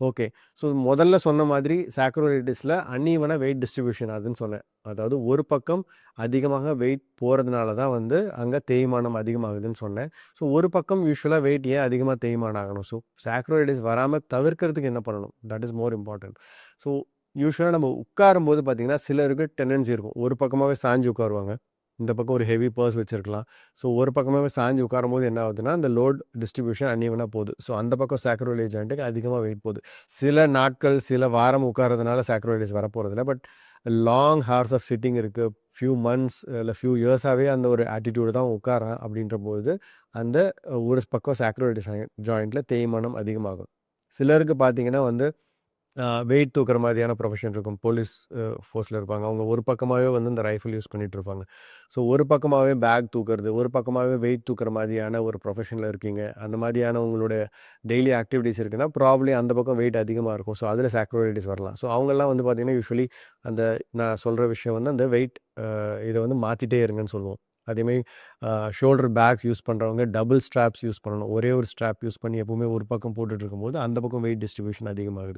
Okay. So முதல்ல சொன்ன மாதிரி சாக்ரோலைட்டிஸில அன்ஈவனா வெயிட் டிஸ்ட்ரிபியூஷன் ஆகுதுன்னு சொன்னேன். அதாவது ஒரு பக்கம் அதிகமாக வெயிட் போறதுனால தான் வந்து அங்க தேய்மானம் அதிகமாகுதுன்னு சொன்னேன். ஸோ ஒரு பக்கம் யூசுவலா வெயிட் ஏன் அதிகமா தேய்மானம் ஆகணும்? ஸோ சாக்ரோலைட்டிஸ் வராம தவிர்க்கிறதுக்கு என்ன பண்ணணும்? That is more important. So யூசுவலா நம்ம உட்காரும்போது பார்த்தீங்கன்னா, சிலருக்கு டெண்டன்சி இருக்கும். ஒரு பக்கமாவே சாஞ்சு உட்காருவாங்க. இந்த பக்கம் ஒரு ஹெவி பர்ஸ் வச்சிருக்கலாம். ஸோ ஒரு பக்கமாவே சாஞ்சு உட்காரும்போது என்ன ஆகுதுன்னா, அந்த லோட் டிஸ்ட்ரிபியூஷன் அன்ஈவனா போகுது. ஸோ அந்த பக்கம் சாக்ரோலியல் ஜாயிண்ட்டுக்கு அதிகமா வெயிட் போகுது. சில நாட்கள், சில வாரம் உட்கார்றதுனால சாக்ரோலிட்டிஸ் வரப்போறதில்ல. But long hours of sitting இருக்கு. ஃபியூ மந்த்ஸ் இல்ல ஃபியூ இயர்ஸாவே அந்த ஒரு ஆட்டிட்யூட் தான் உட்கார்றான் அப்படின்றபோது, அந்த ஒரு பக்கம் சாக்ரோலிட்டிஸ் ஜாயிண்ட்ல தேய்மானம் அதிகமாகும். சிலருக்கு பார்த்தீங்கன்னா வந்து வெயிட் தூக்குற மாதிரியான ப்ரொஃபஷன் இருக்கும். போலீஸ் ஃபோர்ஸில இருப்பாங்க. அவங்க ஒரு பக்கமாவே வந்து இந்த ரைஃபிள் யூஸ் பண்ணிட்டு இருப்பாங்க. ஸோ ஒரு பக்கமாவே பேக் தூக்குறது, ஒரு பக்கமாவே வெயிட் தூக்குற மாதிரியான ஒரு ப்ரொஃபஷன்ல இருக்கீங்க. அந்த மாதிரியான உங்களுடைய டெய்லி ஆக்டிவிட்டீஸ் இருக்குன்னா, ப்ராபப்ளி அந்த பக்கம் வெயிட் அதிகமா இருக்கும். ஸோ அதில சாக்ரோலைட்டிஸ் வரலாம். ஸோ அவங்கலாம் வந்து பார்த்தீங்கன்னா, யூசுவலி அந்த நான் சொல்ற விஷயம் வந்து அந்த வெயிட் இத வந்து மாத்திட்டே இருங்கன்னு சொல்லுவோம். அதேமாரி ஷோல்டர் பேக்ஸ் யூஸ் பண்றவங்க டபுள் ஸ்ட்ராப்ஸ் யூஸ் பண்ணணும். ஒரே ஒரு ஸ்ட்ராப் யூஸ் பண்ணி எப்பவுமே ஒரு பக்கம் போட்டுட்டு இருக்கும்போது, அந்த பக்கம் வெயிட் டிஸ்ட்ரிபியூஷன் அதிகமாகுது.